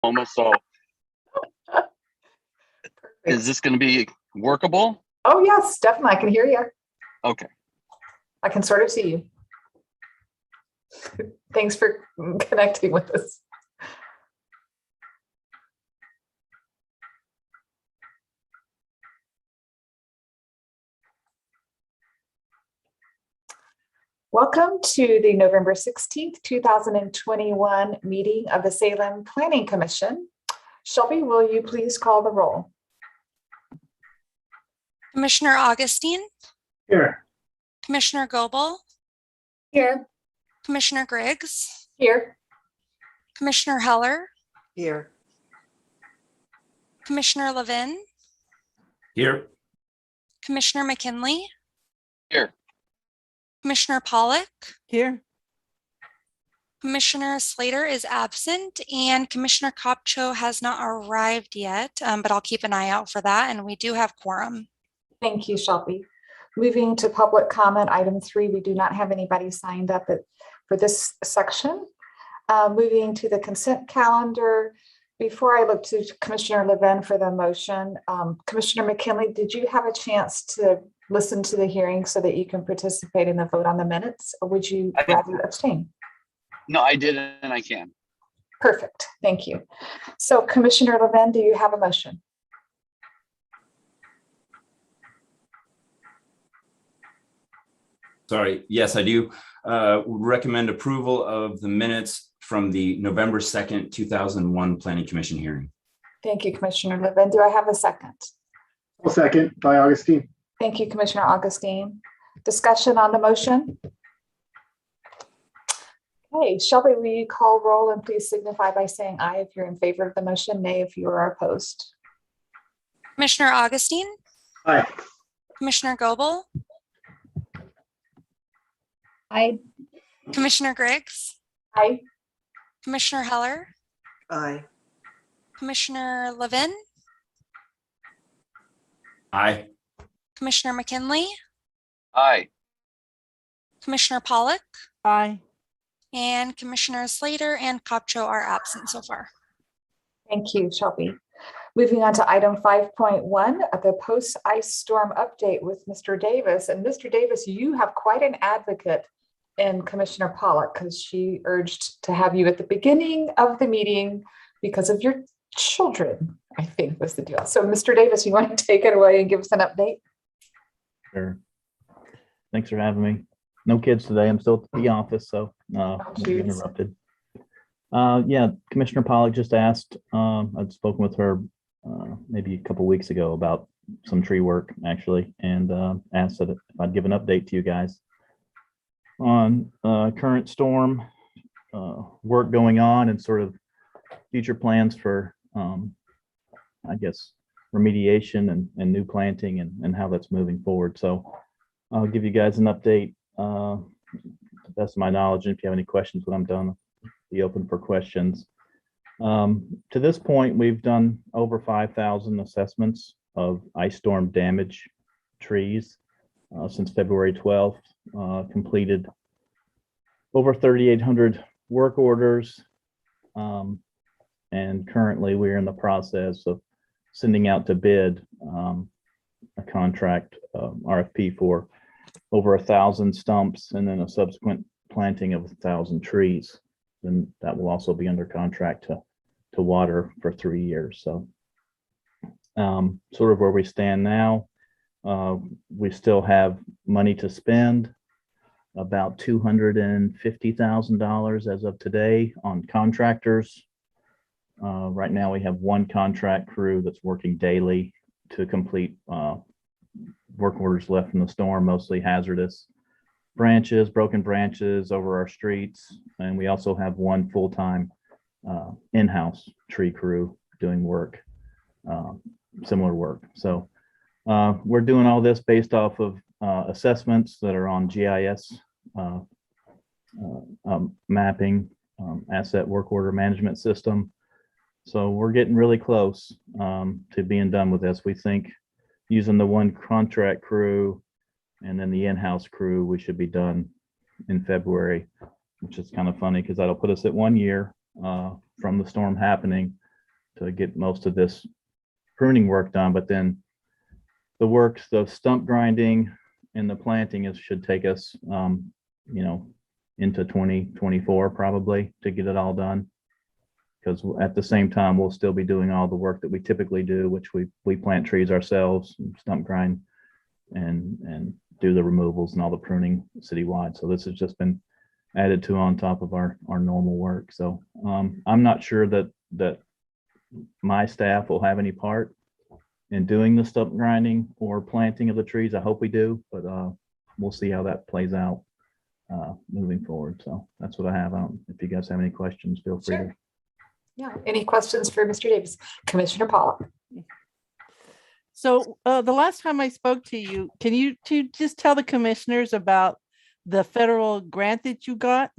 Oklahoma, so is this going to be workable? Oh, yes, definitely. I can hear you. Okay. I can sort of see you. Thanks for connecting with us. Welcome to the November 16th, 2021 meeting of the Salem Planning Commission. Shelby, will you please call the roll? Commissioner Augustine? Here. Commissioner Goebel? Here. Commissioner Griggs? Here. Commissioner Heller? Here. Commissioner Levin? Here. Commissioner McKinley? Here. Commissioner Pollock? Here. Commissioner Slater is absent and Commissioner Kopcho has not arrived yet, but I'll keep an eye out for that, and we do have quorum. Thank you, Shelby. Moving to public comment, item 3, we do not have anybody signed up for this section. Moving to the consent calendar, before I look to Commissioner Levin for the motion, Commissioner McKinley, did you have a chance to listen to the hearing so that you can participate in the vote on the minutes, or would you rather abstain? No, I did, and I can. Perfect. Thank you. So Commissioner Levin, do you have a motion? Sorry. Yes, I do. Recommend approval of the minutes from the November 2nd, 2001 Planning Commission hearing. Thank you, Commissioner Levin. Do I have a second? I'll second by Augustine. Thank you, Commissioner Augustine. Discussion on the motion? Okay, Shelby, will you call roll and please signify by saying aye if you're in favor of the motion, nay if you are opposed. Commissioner Augustine? Aye. Commissioner Goebel? Aye. Commissioner Griggs? Aye. Commissioner Heller? Aye. Commissioner Levin? Aye. Commissioner McKinley? Aye. Commissioner Pollock? Aye. And Commissioner Slater and Kopcho are absent so far. Thank you, Shelby. Moving on to item 5.1, the post-ice storm update with Mr. Davis. And Mr. Davis, you have quite an advocate in Commissioner Pollock because she urged to have you at the beginning of the meeting because of your children, I think was the deal. So Mr. Davis, you want to take it away and give us an update? Sure. Thanks for having me. No kids today. I'm still at the office, so won't be interrupted. Yeah, Commissioner Pollock just asked. I'd spoken with her maybe a couple weeks ago about some tree work, actually, and asked that if I'd give an update to you guys on current storm work going on and sort of future plans for, I guess, remediation and new planting and how that's moving forward. So I'll give you guys an update to the best of my knowledge. And if you have any questions when I'm done, I'll be open for questions. To this point, we've done over 5,000 assessments of ice storm damage trees since February 12th, completed over 3,800 work orders. And currently we're in the process of sending out to bid a contract RFP for over 1,000 stumps and then a subsequent planting of 1,000 trees. And that will also be under contract to water for 3 years. So sort of where we stand now, we still have money to spend, about $250,000 as of today on contractors. Right now we have one contract crew that's working daily to complete work orders left from the storm, mostly hazardous branches, broken branches over our streets. And we also have one full-time in-house tree crew doing work, similar work. So we're doing all this based off of assessments that are on GIS mapping, asset work order management system. So we're getting really close to being done with this. We think using the one contract crew and then the in-house crew, we should be done in February, which is kind of funny because that'll put us at 1 year from the storm happening. to get most of this pruning work done, but then the stump grinding and the planting should take us, into 2024 probably to get it all done. Because at the same time, we'll still be doing all the work that we typically do, which we plant trees ourselves, stump grind, and do the removals and all the pruning citywide. So this has just been added to on top of our normal work. So I'm not sure that my staff will have any part in doing the stump grinding or planting of the trees. I hope we do, but we'll see how that plays out moving forward. So that's what I have. If you guys have any questions, feel free to. Yeah. Any questions for Mr. Davis? Commissioner Pollock. So the last time I spoke to you, can you just tell the commissioners about the federal grant that you got?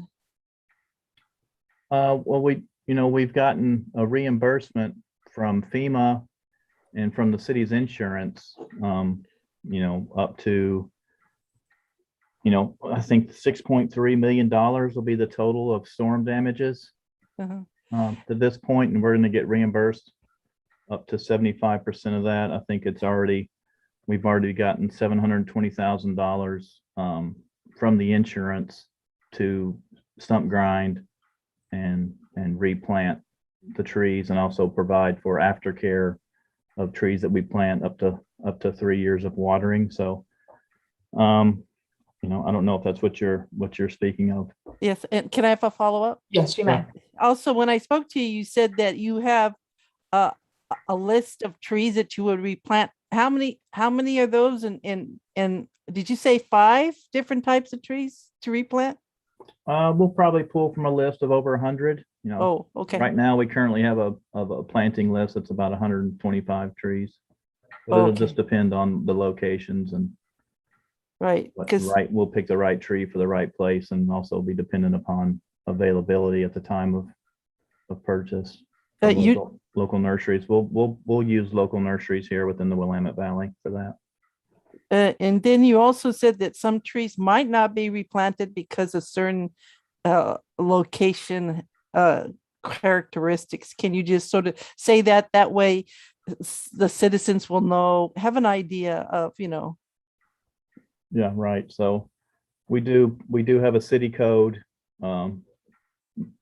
Well, we've gotten a reimbursement from FEMA and from the city's insurance, up to, I think $6.3 million will be the total of storm damages to this point, and we're going to get reimbursed up to 75% of that. I think we've already gotten $720,000 from the insurance to stump grind and replant the trees, and also provide for aftercare of trees that we plant up to 3 years of watering. So, I don't know if that's what you're speaking of. Yes, and can I have a follow-up? Yes, you may. Also, when I spoke to you, you said that you have a list of trees that you would replant. How many are those? And did you say 5 different types of trees to replant? We'll probably pull from a list of over 100. Oh, okay. Right now we currently have a planting list that's about 125 trees. But it'll just depend on the locations and right. We'll pick the right tree for the right place, and also be dependent upon availability at the time of purchase. Local nurseries. We'll use local nurseries here within the Willamette Valley for that. And then you also said that some trees might not be replanted because of certain location characteristics. Can you just sort of say that way the citizens will have an idea of, Yeah, right. So we do have a city code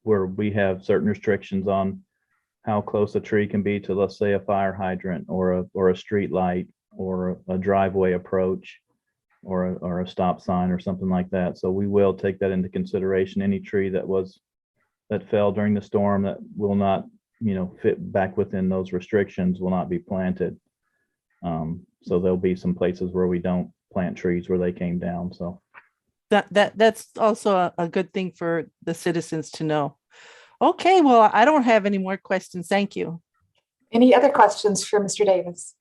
where we have certain restrictions on how close a tree can be to, let's say, a fire hydrant or a street light or a driveway approach or a stop sign or something like that. So we will take that into consideration. Any tree that fell during the storm that will not, fit back within those restrictions will not be planted. So there'll be some places where we don't plant trees where they came down. So that's also a good thing for the citizens to know. Okay, well, I don't have any more questions. Thank you. Any other questions for Mr. Davis?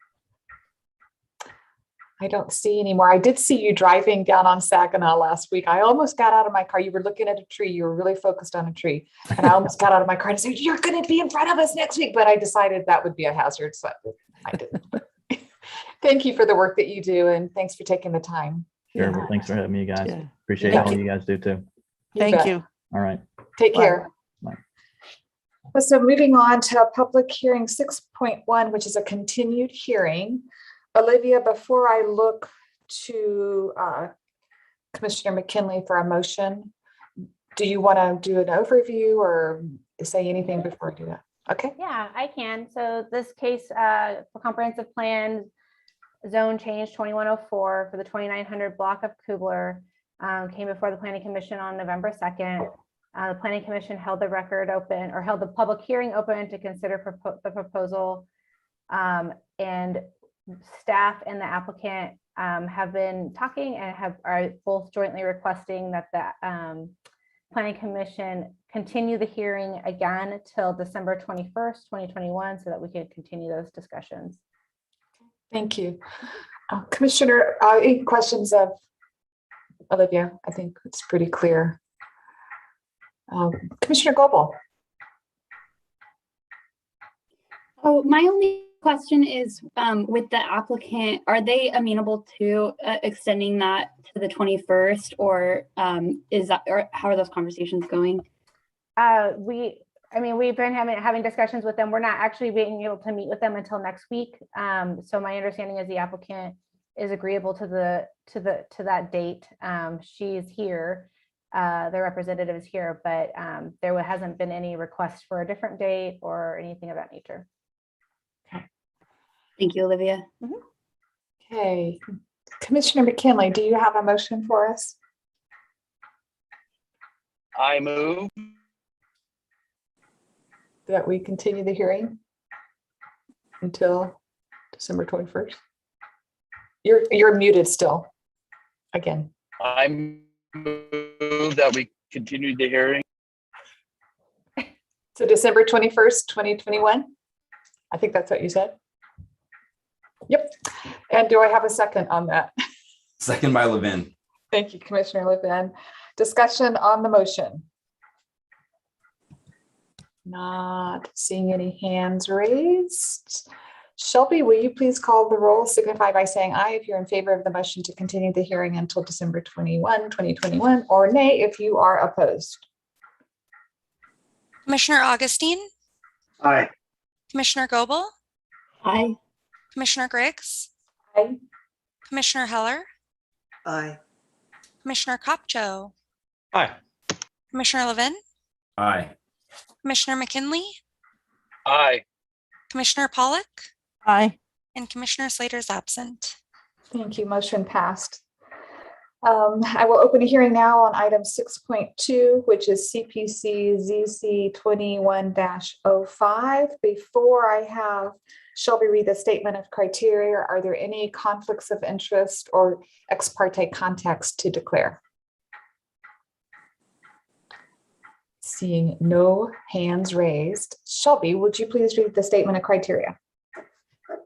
I don't see any more. I did see you driving down on Saginaw last week. I almost got out of my car. You were looking at a tree. You were really focused on a tree. And I almost got out of my car and said, "You're going to be in front of us next week." But I decided that would be a hazard. So I didn't. Thank you for the work that you do. And thanks for taking the time. Sure. Well, thanks for having me, guys. Yeah. Appreciate all you guys do too. Thank you. All right. Take care. Bye. So moving on to public hearing 6.1, which is a continued hearing. Olivia, before I look to Commissioner McKinley for a motion, do you want to do an overview or say anything before I do that? Okay. Yeah, I can. So this case for comprehensive plan zone change 2104 for the 2900 block of Kubler came before the Planning Commission on November 2nd. The Planning Commission held the record open, or held the public hearing open to consider the proposal, and staff and the applicant have been talking and are both jointly requesting that the Planning Commission continue the hearing again till December 21st, 2021, so that we can continue those discussions. Thank you. Commissioner, any questions of Olivia? I think it's pretty clear. Commissioner Goebel. Oh, my only question is with the applicant, are they amenable to extending that to the 21st, or how are those conversations going? I mean, we've been having discussions with them. We're not actually being able to meet with them until next week. So my understanding is the applicant is agreeable to that date. She's here. The representative is here, but there hasn't been any request for a different date or anything of that nature. Thank you, Olivia. Okay, Commissioner McKinley, do you have a motion for us? I move. That we continue the hearing until December 21st? You're muted still. Again. I move that we continue the hearing. So December 21st, 2021? I think that's what you said. Yep. And do I have a second on that? Second by Levin. Thank you, Commissioner Levin. Discussion on the motion. Not seeing any hands raised. Shelby, will you please call the roll, signify by saying aye if you're in favor of the motion to continue the hearing until December 21, 2021, or nay if you are opposed. Commissioner Augustine, Aye. Commissioner Goebel, Aye. Commissioner Griggs, Aye. Commissioner Heller, Aye. Commissioner Kopcho, Aye. Commissioner Levin, Aye. Commissioner McKinley, Aye. Commissioner Pollock, Aye. and Commissioner Slater is absent. Thank you. Motion passed. I will open a hearing now on item 6.2, which is CPC ZC 21-05. Before I have Shelby read the statement of criteria, are there any conflicts of interest or ex parte contacts to declare? Seeing no hands raised. Shelby, would you please read the statement of criteria?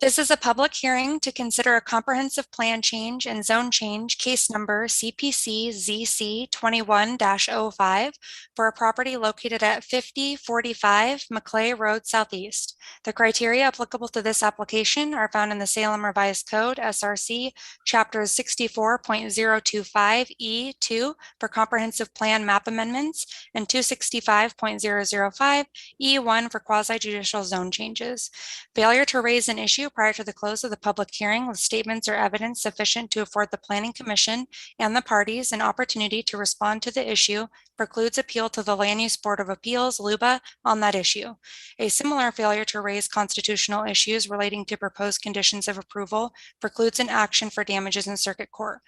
This is a public hearing to consider a comprehensive plan change and zone change, case number CPC ZC 21-05 for a property located at 5045 Maclay Road Southeast. The criteria applicable to this application are found in the Salem Revised Code, SRC, Chapter 64.025E2 for comprehensive plan map amendments and 265.005 E1 for quasi-judicial zone changes. Failure to raise an issue prior to the close of the public hearing with statements or evidence sufficient to afford the Planning Commission and the parties an opportunity to respond to the issue precludes appeal to the Land Use Board of Appeals, LUBA, on that issue. A similar failure to raise constitutional issues relating to proposed conditions of approval precludes an action for damages in circuit court.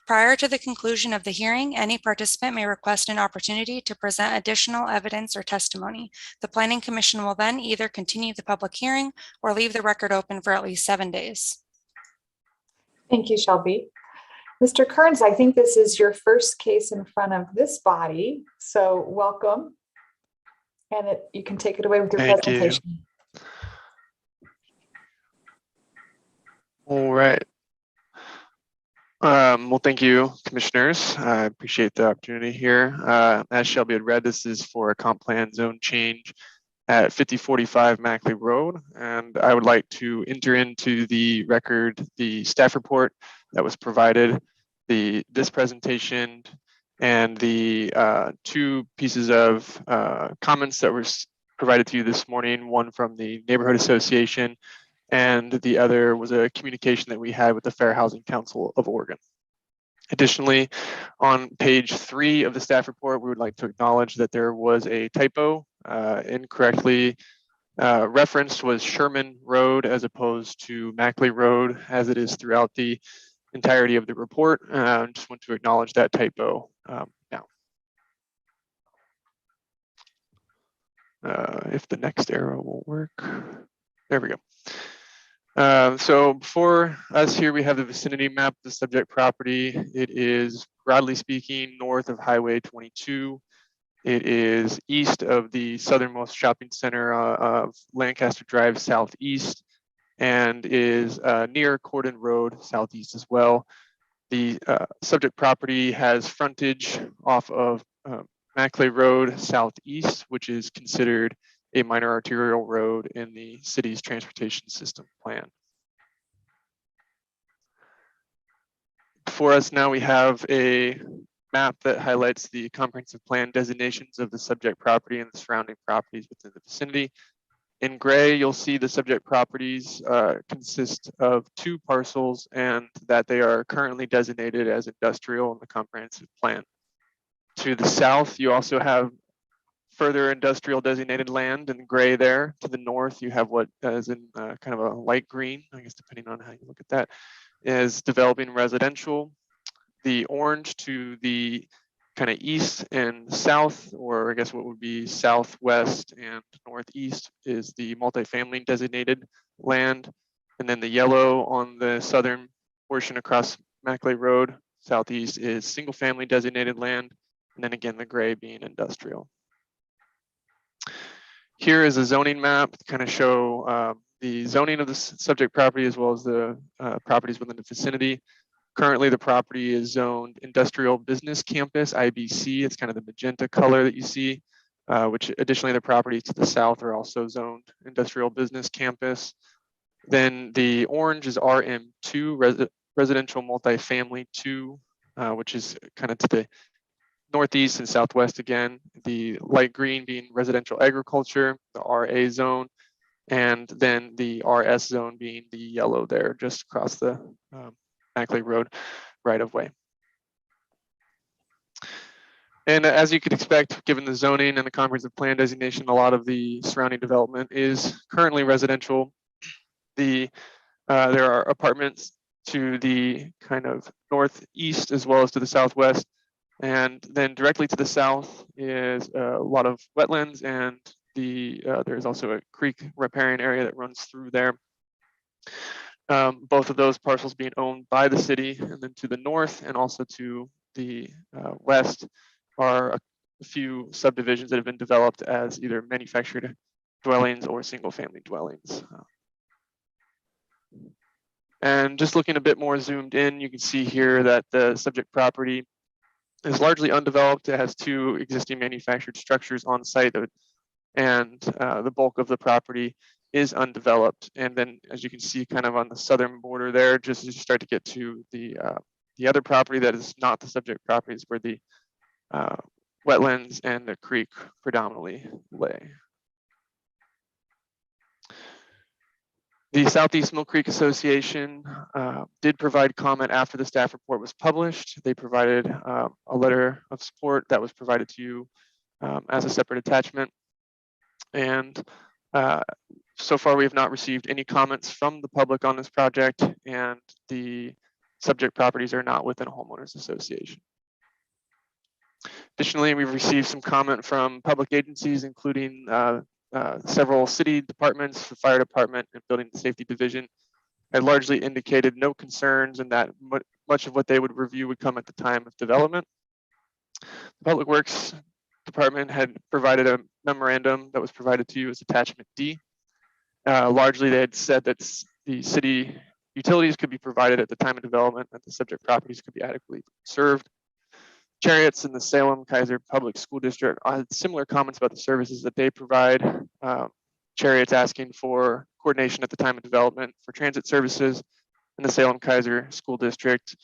Prior to the conclusion of the hearing, any participant may request an opportunity to present additional evidence or testimony. The Planning Commission will then either continue the public hearing or leave the record open for at least 7 days. Thank you, Shelby. Mr. Kearns, I think this is your first case in front of this body, so welcome. And you can take it away with your presentation. All right. Well, thank you, commissioners. I appreciate the opportunity here. As Shelby had read, this is for a comp plan zone change at 5045 Maclay Road. And I would like to enter into the record the staff report that was provided, this presentation, and the two pieces of comments that were provided to you this morning, one from the Neighborhood Association, and the other was a communication that we had with the Fair Housing Council of Oregon. Additionally, on page 3 of the staff report, we would like to acknowledge that there was a typo. Incorrectly referenced was Sherman Road as opposed to Maclay Road, as it is throughout the entirety of the report. Just want to acknowledge that typo now. If the next arrow will work. There we go. So before us here, we have the vicinity map, the subject property. It is, broadly speaking, north of Highway 22. It is east of the southernmost shopping center of Lancaster Drive southeast, and is near Cordon Road southeast as well. The subject property has frontage off of Maclay Road southeast, which is considered a minor arterial road in the city's transportation system plan. Before us now, we have a map that highlights the comprehensive plan designations of the subject property and the surrounding properties within the vicinity. In gray, you'll see the subject properties consist of 2 parcels and that they are currently designated as industrial in the comprehensive plan. To the south, you also have further industrial designated land in gray there. To the north, you have what is in kind of a light green, I guess depending on how you look at that, is developing residential. The orange to the kind of east and south, or I guess what would be southwest and northeast, is the multifamily designated land. And then the yellow on the southern portion across Mackley Road, southeast, is single family designated land. And then again, the gray being industrial. Here is a zoning map to kind of show the zoning of the subject property as well as the properties within the vicinity. Currently, the property is zoned Industrial Business Campus, IBC. It's kind of the magenta color that you see, which additionally the properties to the south are also zoned Industrial Business Campus. Then the orange is RM2, Residential Multifamily 2, which is kind of to the northeast and southwest again. The light green being Residential Agriculture, the RA zone, and then the RS zone being the yellow there just across the Mackley Road right of way. And as you could expect, given the zoning and the comprehensive plan designation, a lot of the surrounding development is currently residential. There are apartments to the kind of northeast as well as to the southwest. And then directly to the south is a lot of wetlands, and there's also a creek riparian area that runs through there. Both of those parcels being owned by the city, and then to the north and also to the west are a few subdivisions that have been developed as either manufactured dwellings or single family dwellings. And just looking a bit more zoomed in, you can see here that the subject property is largely undeveloped. It has 2 existing manufactured structures on site, and the bulk of the property is undeveloped. And then as you can see kind of on the southern border there, just as you start to get to the other property that is not the subject property is where the wetlands and the creek predominantly lay. The Southeast Mill Creek Association did provide comment after the staff report was published. They provided a letter of support that was provided to you as a separate attachment. And so far, we have not received any comments from the public on this project, and the subject properties are not within a homeowners association. Additionally, we've received some comment from public agencies, including several city departments, the fire department, and building and safety division. Had largely indicated no concerns and that much of what they would review would come at the time of development. The Public Works Department had provided a memorandum that was provided to you as attachment D. Largely, they had said that the city utilities could be provided at the time of development, that the subject properties could be adequately served. Chariots in the Salem Kaiser Public School District had similar comments about the services that they provide. Chariots asking for coordination at the time of development for transit services, and the Salem Kaiser School District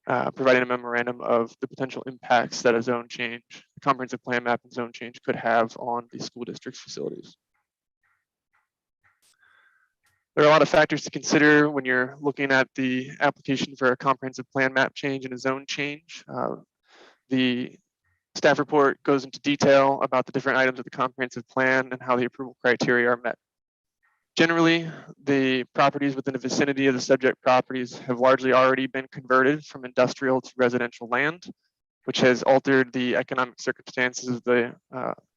providing a memorandum of the potential impacts that a zone change, a comprehensive plan map and zone change could have on the school district's facilities. There are a lot of factors to consider when you're looking at the application for a comprehensive plan map change and a zone change. The staff report goes into detail about the different items of the comprehensive plan and how the approval criteria are met. Generally, the properties within the vicinity of the subject properties have largely already been converted from industrial to residential land, which has altered the economic circumstances of the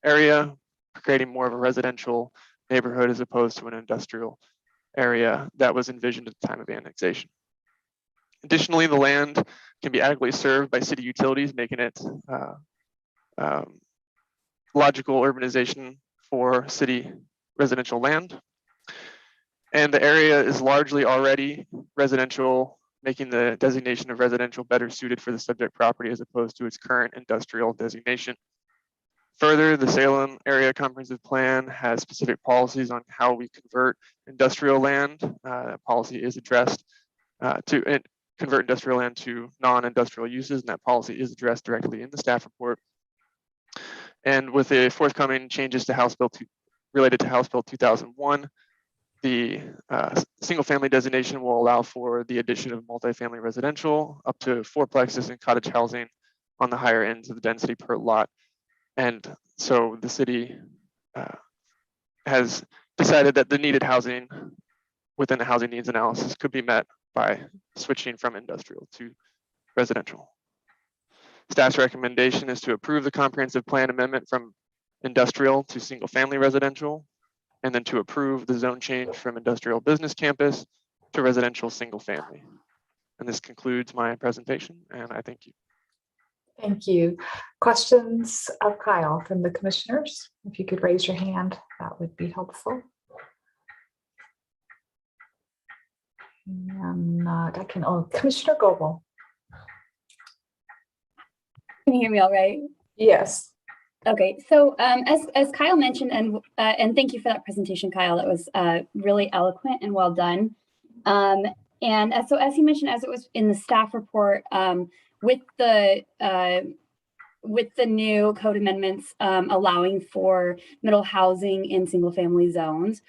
area, creating more of a residential neighborhood as opposed to an industrial area that was envisioned at the time of annexation. Additionally, the land can be adequately served by city utilities, making it logical urbanization for city residential land. And the area is largely already residential, making the designation of residential better suited for the subject property as opposed to its current industrial designation. Further, the Salem Area Comprehensive Plan has specific policies on how we convert industrial land. That policy is addressed to convert industrial land to non-industrial uses, and that policy is addressed directly in the staff report. And with the forthcoming changes to House Bill related to House Bill 2001, the single-family designation will allow for the addition of multifamily residential up to fourplexes and cottage housing on the higher ends of the density per lot. And so the city has decided that the needed housing within the housing needs analysis could be met by switching from industrial to residential. Staff's recommendation is to approve the comprehensive plan amendment from industrial to single family residential, and then to approve the zone change from industrial business campus to residential single family. And this concludes my presentation, and I thank you. Thank you. Questions of Kyle from the commissioners? If you could raise your hand, that would be helpful. I'm not, I can, oh, Commissioner Goebel. Can you hear me all right? Yes. Okay, so as Kyle mentioned, and thank you for that presentation, Kyle. That was really eloquent and well done. So as he mentioned, as it was in the staff report, with the new code amendments allowing for middle housing in single family zones,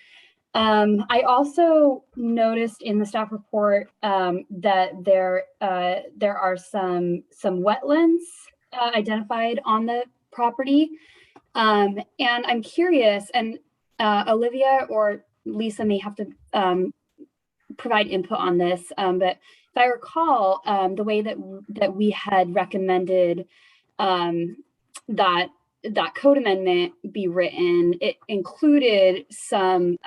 I also noticed in the staff report that there are some wetlands identified on the property, and I'm curious, and Olivia or Lisa may have to provide input on this, but if I recall, the way that we had recommended that code amendment be written, it included some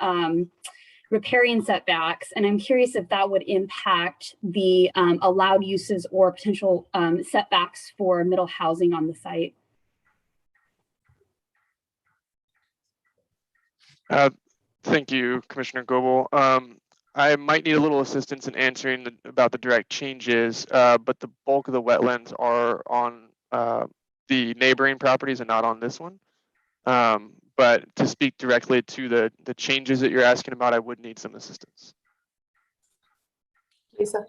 riparian setbacks, and I'm curious if that would impact the allowed uses or potential setbacks for middle housing on the site. Thank you, Commissioner Goebel. I might need a little assistance in answering about the direct changes, but the bulk of the wetlands are on the neighboring properties and not on this one. But to speak directly to the changes that you're asking about, I would need some assistance. Lisa.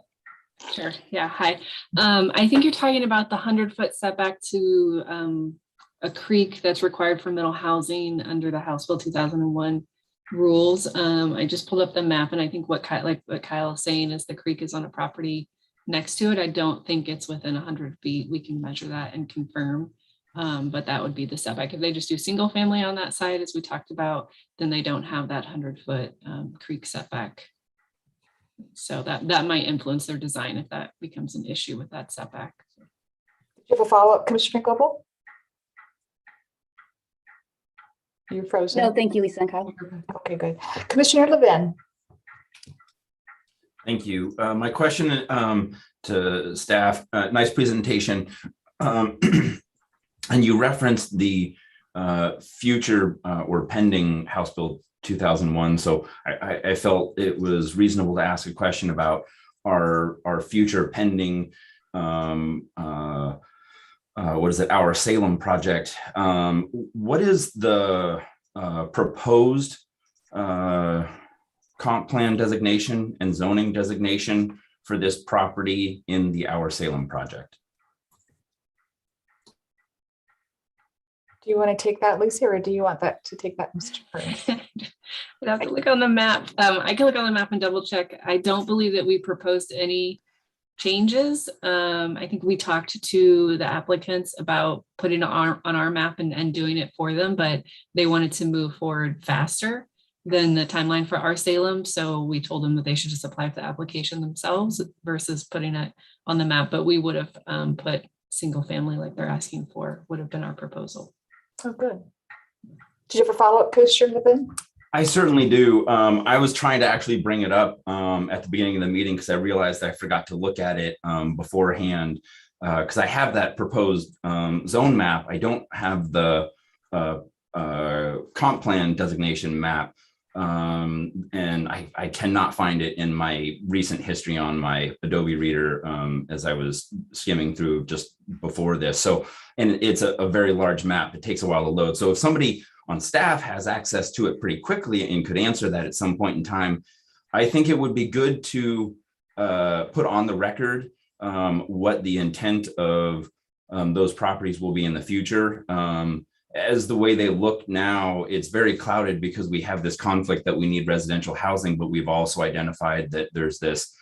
Sure. Yeah. Hi. I think you're talking about the 100-foot setback to a creek that's required for middle housing under the House Bill 2001 rules. I just pulled up the map, and I think what Kyle is saying is the creek is on a property next to it. I don't think it's within 100 feet. We can measure that and confirm, but that would be the setback. If they just do single family on that side, as we talked about, then they don't have that 100-foot creek setback. So that might influence their design if that becomes an issue with that setback. Do you have a follow-up, Commissioner Goebel? You're frozen. No, thank you, Lisa and Kyle. Okay, good. Commissioner Levin. Thank you. My question to staff, nice presentation. And you referenced the future or pending House Bill 2001. So I felt it was reasonable to ask a question about our future pending, what is it, our Salem project. What is the proposed comp plan designation and zoning designation for this property in the Our Salem project? Do you want to take that, Lisa, or do you want that to take that, Mr. Burns? I'd have to look on the map. I can look on the map and double check. I don't believe that we proposed any changes. I think we talked to the applicants about putting it on our map and doing it for them, but they wanted to move forward faster than the timeline for Our Salem. So we told them that they should just apply for the application themselves versus putting it on the map. But we would have put single family like they're asking for, would have been our proposal. Oh, good. Did you have a follow-up, Commissioner Levin? I certainly do. I was trying to actually bring it up at the beginning of the meeting because I realized I forgot to look at it beforehand because I have that proposed zone map. I don't have the comp plan designation map, and I cannot find it in my recent history on my Adobe Reader as I was skimming through just before this. So, and it's a very large map. It takes a while to load. So if somebody on staff has access to it pretty quickly and could answer that at some point in time, I think it would be good to put on the record what the intent of those properties will be in the future. As the way they look now, it's very clouded because we have this conflict that we need residential housing, but we've also identified that there's this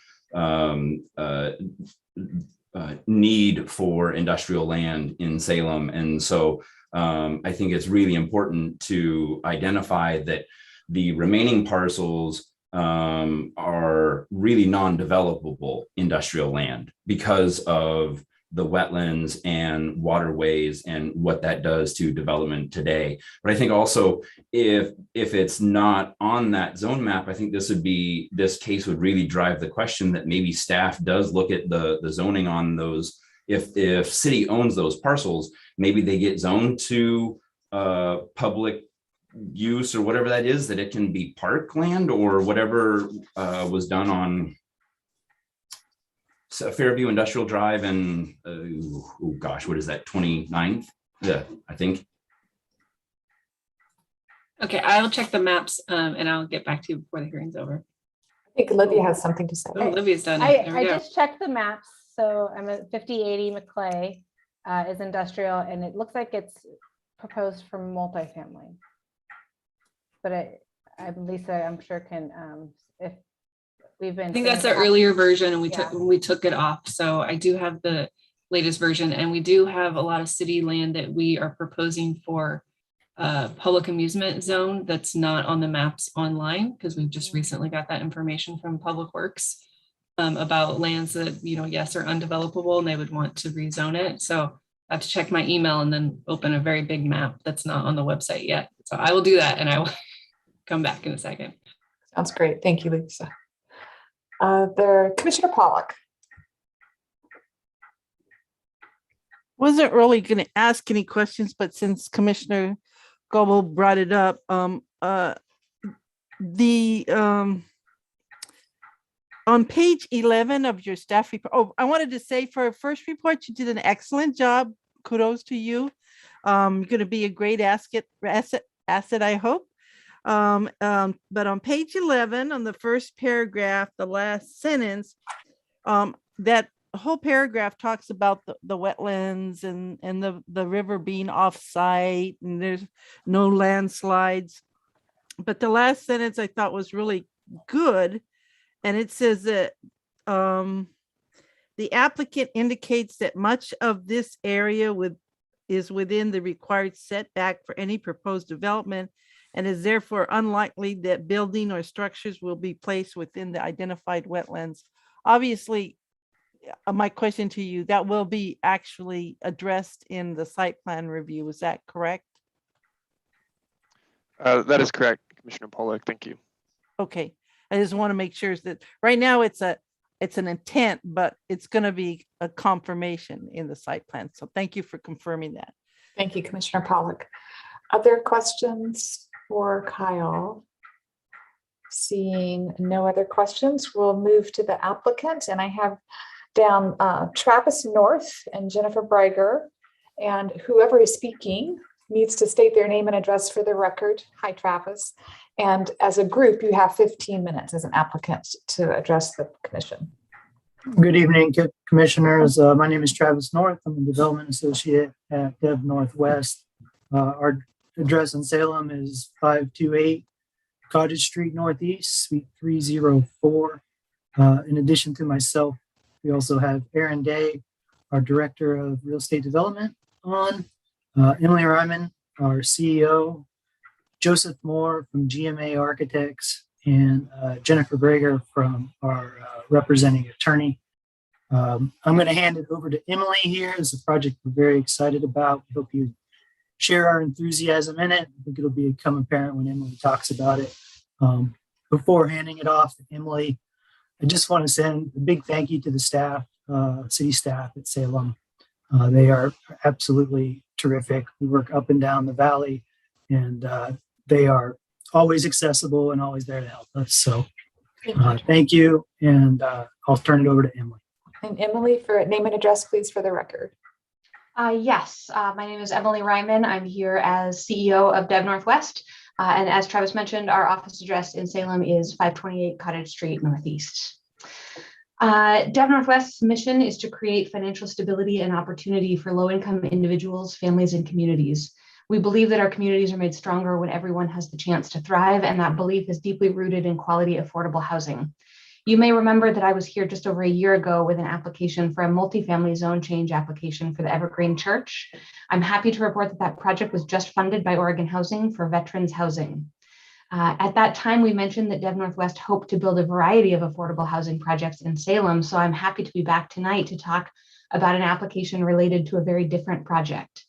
need for industrial land in Salem. And so I think it's really important to identify that the remaining parcels are really non-developable industrial land because of the wetlands and waterways and what that does to development today. But I think also if it's not on that zone map, I think this case would really drive the question that maybe staff does look at the zoning on those. If city owns those parcels, maybe they get zoned to public use or whatever that is, that it can be parkland or whatever was done on Fairview Industrial Drive and oh gosh, what is that, 29th? Yeah, I think. Okay, I will check the maps and I'll get back to you before the hearing's over. I think Olivia has something to say. Oh, Olivia's done it. There we I go. just checked the maps. So I'm at 5080 McClay is industrial, and it looks like it's proposed for multifamily. But Lisa, I'm sure can, if we've been. I think that's the earlier version and we took it off. So I do have the latest version, and we do have a lot of city land that we are proposing for public amusement zone that's not on the maps online, because we've just recently got that information from Public Works about lands that, yes, are undevelopable and they would want to rezone it. So I have to check my email and then open a very big map that's not on the website yet. So I will do that and I will come back in a second. Sounds great. Thank you, Lisa. Commissioner Pollack. Wasn't really going to ask any questions, but since Commissioner Goebel brought it up, on page 11 of your staff report, I wanted to say for a first report, you did an excellent job. Kudos to you. You're going to be a great asset, I hope. But on page 11, on the first paragraph, the last sentence, that whole paragraph talks about the wetlands and the river being off-site and there's no landslides. But the last sentence I thought was really good. And it says that the applicant indicates that much of this area is within the required setback for any proposed development and is therefore unlikely that building or structures will be placed within the identified wetlands. Obviously, my question to you, that will be actually addressed in the site plan review. Is that correct? That is correct, Commissioner Pollack. Thank you. Okay. I just want to make sure that right now it's an intent, but it's going to be a confirmation in the site plan. So thank you for confirming that. Thank you, Commissioner Pollack. Other questions for Kyle? Seeing no other questions, we'll move to the applicant. And I have down Travis North and Jennifer Breiger, and whoever is speaking needs to state their name and address for the record. Hi, Travis. And as a group, you have 15 minutes as an applicant to address the commission. Good evening, commissioners. My name is Travis North. I'm a development associate at Dev Northwest. Our address in Salem is 528 Cottage Street Northeast, Suite 304. In addition to myself, we also have Aaron Day, our Director of Real Estate Development on, Emily Ryman, our CEO, Joseph Moore from GMA Architects, and Jennifer Breiger from our representing attorney. I'm going to hand it over to Emily here. It's a project we're very excited about. We hope you share our enthusiasm in it. I think it'll become apparent when Emily talks about it. Before handing it off to Emily, I just want to send a big thank you to the staff, city staff at Salem. They are absolutely terrific. We work up and down the valley, and they are always accessible and always there to help us. So thank you. And I'll turn it over to Emily. And Emily, for name and address, please, for the record. Yes, my name is Emily Ryman. I'm here as CEO of Dev Northwest. And as Travis mentioned, our office address in Salem is 528 Cottage Street Northeast. Dev Northwest's mission is to create financial stability and opportunity for low-income individuals, families, and communities. We believe that our communities are made stronger when everyone has the chance to thrive, and that belief is deeply rooted in quality, affordable housing. You may remember that I was here just over a year ago with an application for a multifamily zone change application for the Evergreen Church. I'm happy to report that that project was just funded by Oregon Housing for veterans housing. At that time, we mentioned that Dev Northwest hoped to build a variety of affordable housing projects in Salem, so I'm happy to be back tonight to talk about an application related to a very different project.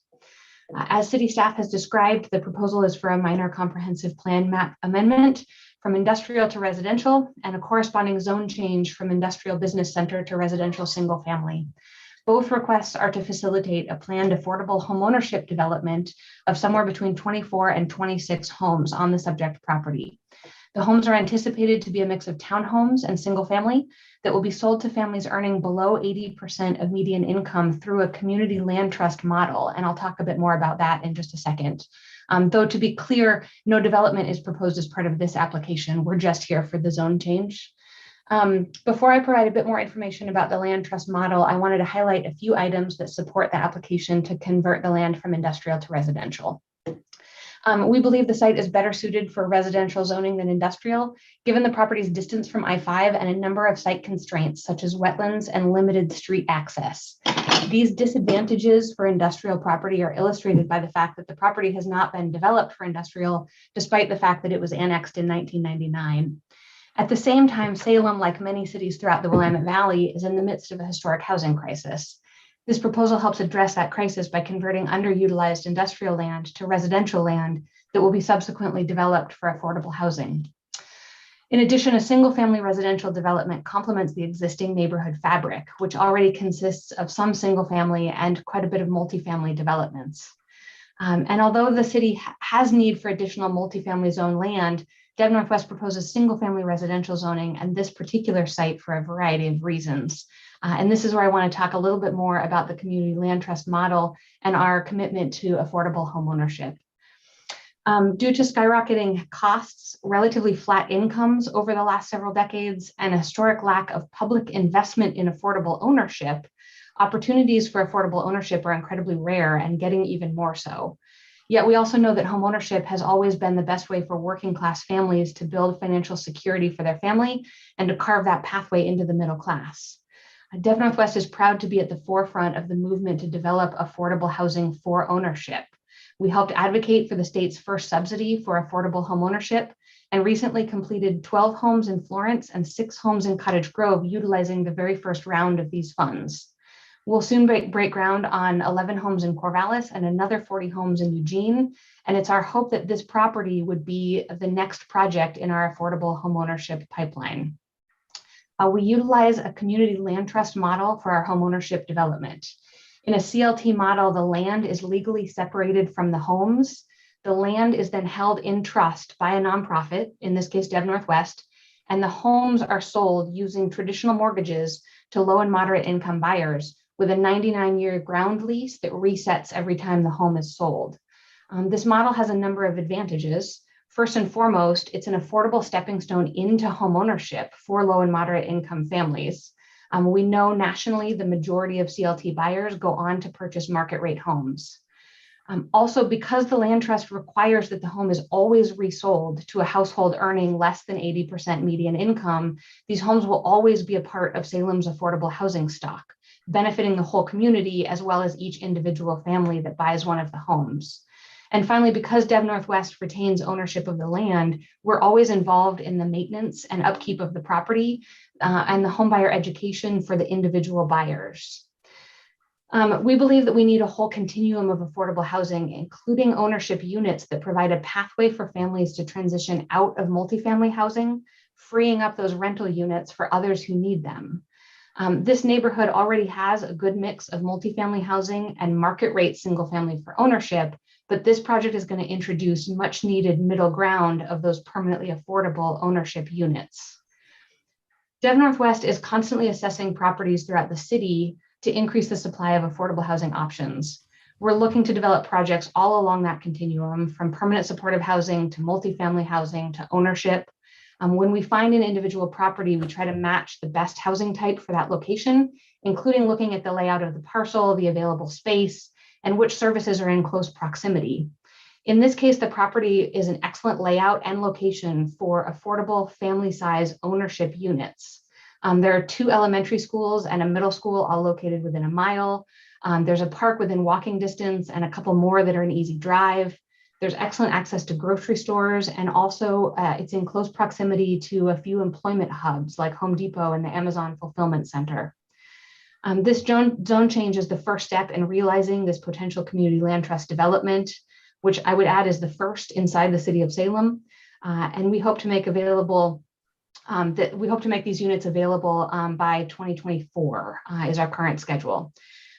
As city staff has described, the proposal is for a minor comprehensive plan map amendment from industrial to residential and a corresponding zone change from industrial business center to residential single family. Both requests are to facilitate a planned affordable homeownership development of somewhere between 24 and 26 homes on the subject property. The homes are anticipated to be a mix of townhomes and single family that will be sold to families earning below 80% of median income through a community land trust model. And I'll talk a bit more about that in just a second. Though to be clear, no development is proposed as part of this application. We're just here for the zone change. Before I provide a bit more information about the land trust model, I wanted to highlight a few items that support the application to convert the land from industrial to residential. We believe the site is better suited for residential zoning than industrial, given the property's distance from I-5 and a number of site constraints, such as wetlands and limited street access. These disadvantages for industrial property are illustrated by the fact that the property has not been developed for industrial, despite the fact that it was annexed in 1999. At the same time, Salem, like many cities throughout the Willamette Valley, is in the midst of a historic housing crisis. This proposal helps address that crisis by converting underutilized industrial land to residential land that will be subsequently developed for affordable housing. In addition, a single-family residential development complements the existing neighborhood fabric, which already consists of some single-family and quite a bit of multifamily developments. And although the city has need for additional multifamily zone land, Dev Northwest proposes single-family residential zoning and this particular site for a variety of reasons. And this is where I want to talk a little bit more about the community land trust model and our commitment to affordable homeownership. Due to skyrocketing costs, relatively flat incomes over the last several decades, and a historic lack of public investment in affordable ownership, opportunities for affordable ownership are incredibly rare and getting even more so. Yet we also know that homeownership has always been the best way for working class families to build financial security for their family and to carve that pathway into the middle class. Dev Northwest is proud to be at the forefront of the movement to develop affordable housing for ownership. We helped advocate for the state's first subsidy for affordable homeownership and recently completed 12 homes in Florence and 6 homes in Cottage Grove utilizing the very first round of these funds. We'll soon break ground on 11 homes in Corvallis and another 40 homes in Eugene. And it's our hope that this property would be the next project in our affordable homeownership pipeline. We utilize a community land trust model for our homeownership development. In a CLT model, the land is legally separated from the homes. The land is then held in trust by a nonprofit, in this case, Dev Northwest, and the homes are sold using traditional mortgages to low and moderate income buyers with a 99-year ground lease that resets every time the home is sold. This model has a number of advantages. First and foremost, it's an affordable stepping stone into homeownership for low and moderate income families. We know nationally the majority of CLT buyers go on to purchase market rate homes. Also, because the land trust requires that the home is always resold to a household earning less than 80% median income, these homes will always be a part of Salem's affordable housing stock, benefiting the whole community as well as each individual family that buys one of the homes. And finally, because Dev Northwest retains ownership of the land, we're always involved in the maintenance and upkeep of the property and the homebuyer education for the individual buyers. We believe that we need a whole continuum of affordable housing, including ownership units that provide a pathway for families to transition out of multifamily housing, freeing up those rental units for others who need them. This neighborhood already has a good mix of multifamily housing and market rate single family for ownership, but this project is going to introduce much needed middle ground of those permanently affordable ownership units. Dev Northwest is constantly assessing properties throughout the city to increase the supply of affordable housing options. We're looking to develop projects all along that continuum, from permanent supportive housing to multifamily housing to ownership. When we find an individual property, we try to match the best housing type for that location, including looking at the layout of the parcel, the available space, and which services are in close proximity. In this case, the property is an excellent layout and location for affordable family size ownership units. There are 2 elementary schools and a middle school all located within a mile. There's a park within walking distance and a couple more that are an easy drive. There's excellent access to grocery stores, and also it's in close proximity to a few employment hubs like Home Depot and the Amazon Fulfillment Center. This zone change is the first step in realizing this potential community land trust development, which I would add is the first inside the city of Salem. And we hope to make available these units available by 2024 is our current schedule.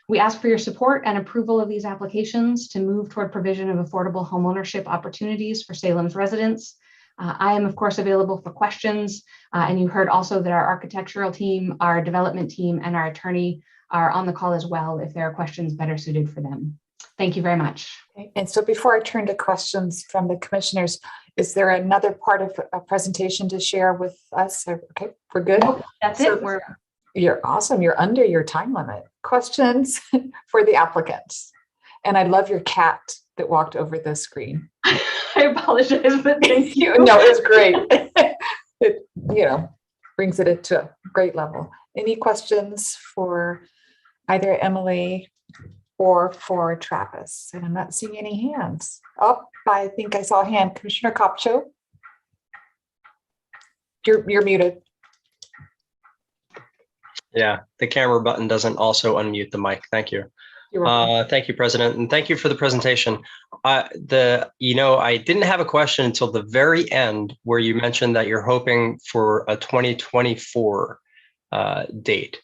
We ask for your support and approval of these applications to move toward provision of affordable homeownership opportunities for Salem's residents. I am, of course, available for questions. And you heard also that our architectural team, our development team, and our attorney are on the call as well if there are questions better suited for them. Thank you very much. Okay. And so before I turn to questions from the commissioners, is there another part of a presentation to share with us? Okay, we're good. Nope, that's it. You're awesome. You're under your time limit. Questions for the applicants. And I love your cat that walked over the screen. I apologize, but thank you. No, it was great. It, brings it to a great level. Any questions for either Emily or for Travis? And I'm not seeing any hands. Oh, I think I saw a hand. Commissioner Kopcho. You're muted. Yeah, the camera button doesn't also unmute the mic. Thank you. Thank you, President, and thank you for the presentation. I didn't have a question until the very end where you mentioned that you're hoping for a 2024 date.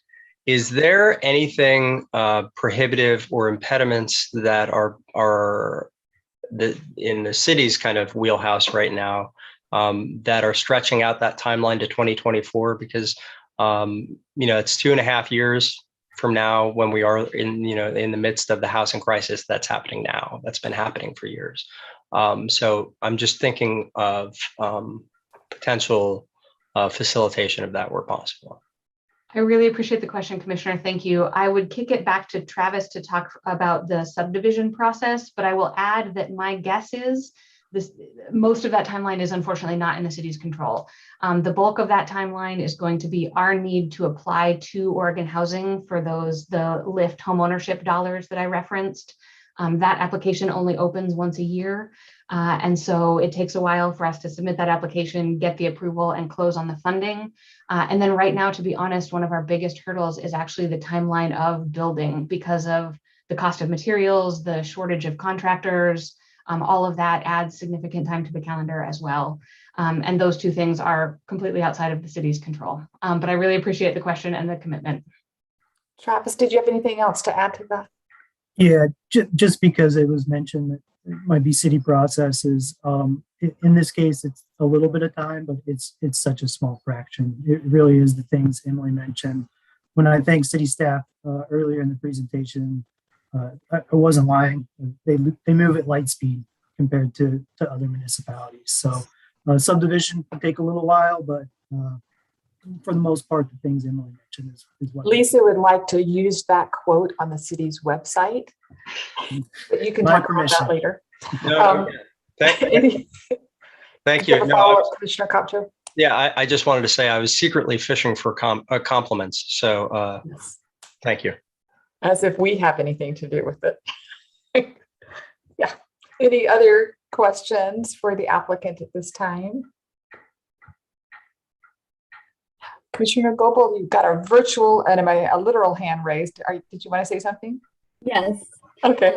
Is there anything prohibitive or impediments that are in the city's kind of wheelhouse right now that are stretching out that timeline to 2024? Because it's 2.5 years from now when we are in the midst of the housing crisis that's happening now. That's been happening for years. So I'm just thinking of potential facilitation of that where possible. I really appreciate the question, Commissioner. Thank you. I would kick it back to Travis to talk about the subdivision process, but I will add that my guess is most of that timeline is unfortunately not in the city's control. The bulk of that timeline is going to be our need to apply to Oregon Housing for the LIFT homeownership dollars that I referenced. That application only opens once a year. And so it takes a while for us to submit that application, get the approval, and close on the funding. And then right now, to be honest, one of our biggest hurdles is actually the timeline of building because of the cost of materials, the shortage of contractors. All of that adds significant time to the calendar as well. And those two things are completely outside of the city's control. But I really appreciate the question and the commitment. Travis, did you have anything else to add to that? Yeah, just because it was mentioned that it might be city processes. In this case, it's a little bit of time, but it's such a small fraction. It really is the things Emily mentioned. When I thanked city staff earlier in the presentation, I wasn't lying. They move at light speed compared to other municipalities. So subdivision can take a little while, but for the most part, the things Emily mentioned is what Lisa would like to use that quote on the city's website. But you can talk about that later. No, thank you. Commissioner Kopcho. Yeah, I just wanted to say I was secretly fishing for compliments. So Yes. Thank you. As if we have anything to do with it. Yeah. Any other questions for the applicant at this time? Commissioner Goebel, you've got a virtual and a literal hand raised. Did you want to say something? Yes. Okay.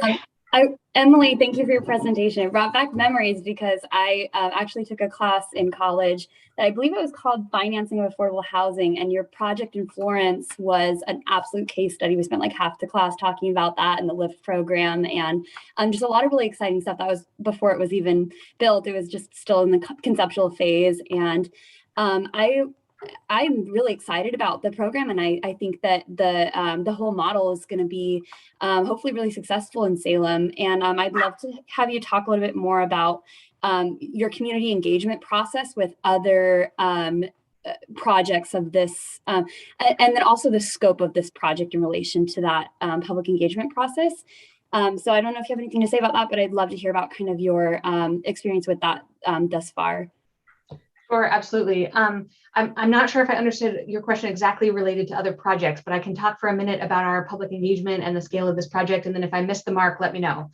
Emily, thank you for your presentation. It brought back memories because I actually took a class in college that I believe it was called Financing of Affordable Housing, and your project in Florence was an absolute case study. We spent like half the class talking about that and the LIFT program, and just a lot of really exciting stuff that was before it was even built. It was just still in the conceptual phase, and I'm really excited about the program, and I think that the whole model is going to be hopefully really successful in Salem. And I'd love to have you talk a little bit more about your community engagement process with other projects of this, and then also the scope of this project in relation to that public engagement process. So I don't know if you have anything to say about that, but I'd love to hear about kind of your experience with that thus far. Sure, absolutely. I'm not sure if I understood your question exactly related to other projects, but I can talk for a minute about our public engagement and the scale of this project. And then if I missed the mark, let me know.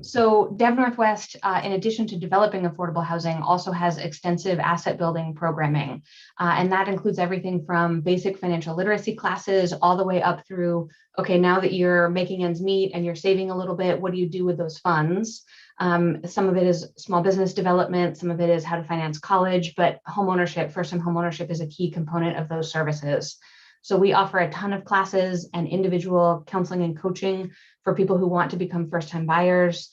So Dev Northwest, in addition to developing affordable housing, also has extensive asset building programming. And that includes everything from basic financial literacy classes all the way up through, okay, now that you're making ends meet and you're saving a little bit, what do you do with those funds? Some of it is small business development, some of it is how to finance college, but homeownership, first-time homeownership is a key component of those services. So we offer a ton of classes and individual counseling and coaching for people who want to become first-time buyers.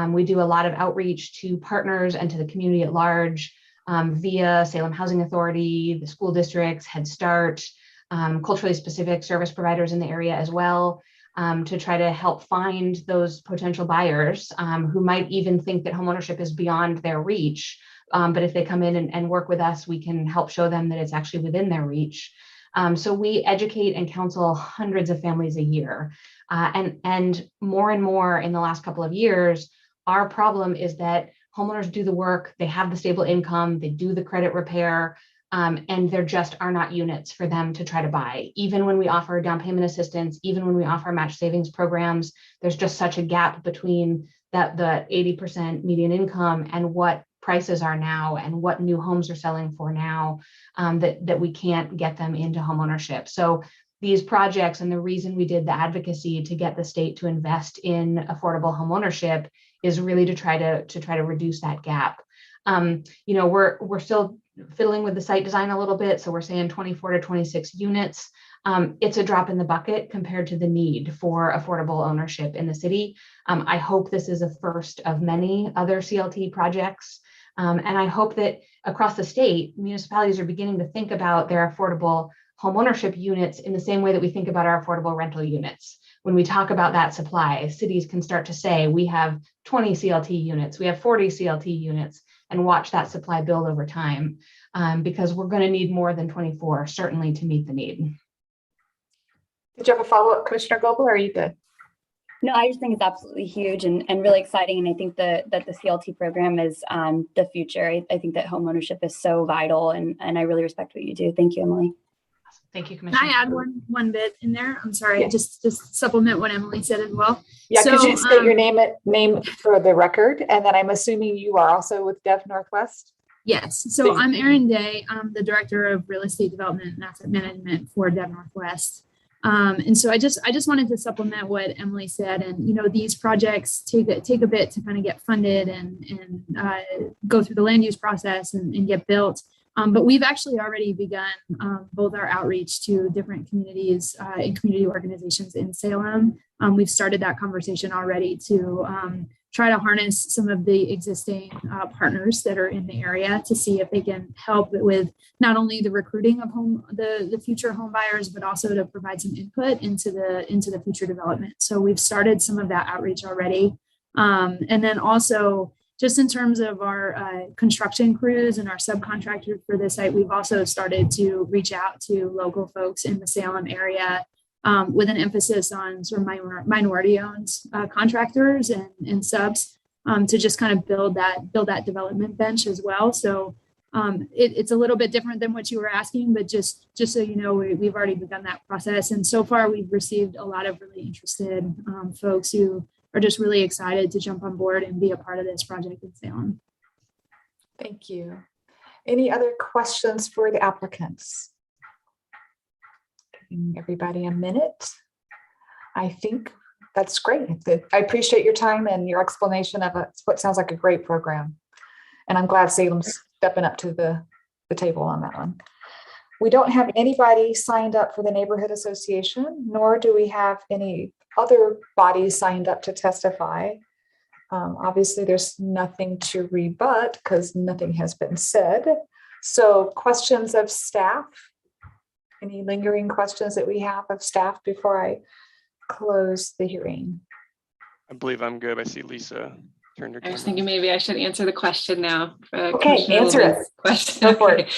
We do a lot of outreach to partners and to the community at large via Salem Housing Authority, the school districts, Head Start, culturally specific service providers in the area as well, to try to help find those potential buyers who might even think that homeownership is beyond their reach. But if they come in and work with us, we can help show them that it's actually within their reach. So we educate and counsel hundreds of families a year. And more in the last couple of years, our problem is that homeowners do the work, they have the stable income, they do the credit repair, and there just are not units for them to try to buy. Even when we offer down payment assistance, even when we offer match savings programs, there's just such a gap between the 80% median income and what prices are now and what new homes are selling for now, that we can't get them into homeownership. So these projects, and the reason we did the advocacy to get the state to invest in affordable homeownership is really to try to reduce that gap. We're still fiddling with the site design a little bit. So we're saying 24 to 26 units. It's a drop in the bucket compared to the need for affordable ownership in the city. I hope this is a first of many other CLT projects. And I hope that across the state, municipalities are beginning to think about their affordable homeownership units in the same way that we think about our affordable rental units. When we talk about that supply, cities can start to say, we have 20 CLT units, we have 40 CLT units, and watch that supply build over time, because we're going to need more than 24, certainly, to meet the need. Did you have a follow-up, Commissioner Goebel, or are you good? No, I just think it's absolutely huge and really exciting. And I think that the CLT program is the future. I think that homeownership is so vital, and I really respect what you do. Thank you, Emily. Thank you, Commissioner. Can I add one bit in there? I'm sorry, just supplement what Emily said as well. Yeah, could you state your name for the record? And then I'm assuming you are also with Dev Northwest? Yes. So I'm Erin Day. I'm the Director of Real Estate Development and Asset Management for Dev Northwest. And so I just wanted to supplement what Emily said. And, these projects take a bit to kind of get funded and go through the land use process and get built. But we've actually already begun both our outreach to different communities and community organizations in Salem. We've started that conversation already to try to harness some of the existing partners that are in the area to see if they can help with not only the recruiting of the future home buyers, but also to provide some input into the future development. So we've started some of that outreach already. And then also, just in terms of our construction crews and our subcontractors for this site, we've also started to reach out to local folks in the Salem area with an emphasis on sort of minority-owned contractors and subs to just kind of build that development bench as well. So it's a little bit different than what you were asking, but just so you know, we've already begun that process. And so far, we've received a lot of really interested folks who are just really excited to jump on board and be a part of this project in Salem. Thank you. Any other questions for the applicants? Giving everybody a minute. I think that's great. I appreciate your time and your explanation of what sounds like a great program. And I'm glad Salem's stepping up to the table on that one. We don't have anybody signed up for the neighborhood association, nor do we have any other bodies signed up to testify. Obviously, there's nothing to rebut because nothing has been said. So questions of staff? Any lingering questions that we have of staff before I close the hearing? I believe I'm good. I see Lisa turn your I was camera thinking on. maybe I should answer the question now. Okay, Commissioner answer it. Levin's question. Go for it.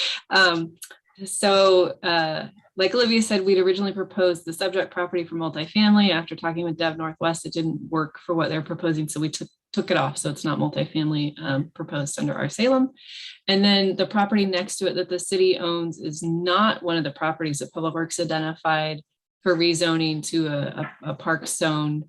Like Olivia said, we'd originally proposed the subject property for multifamily. After talking with Dev Northwest, it didn't work for what they're proposing, so we took it off. So it's not multifamily proposed under our Salem. And then the property next to it that the city owns is not one of the properties that Public Works identified for rezoning to a park zone.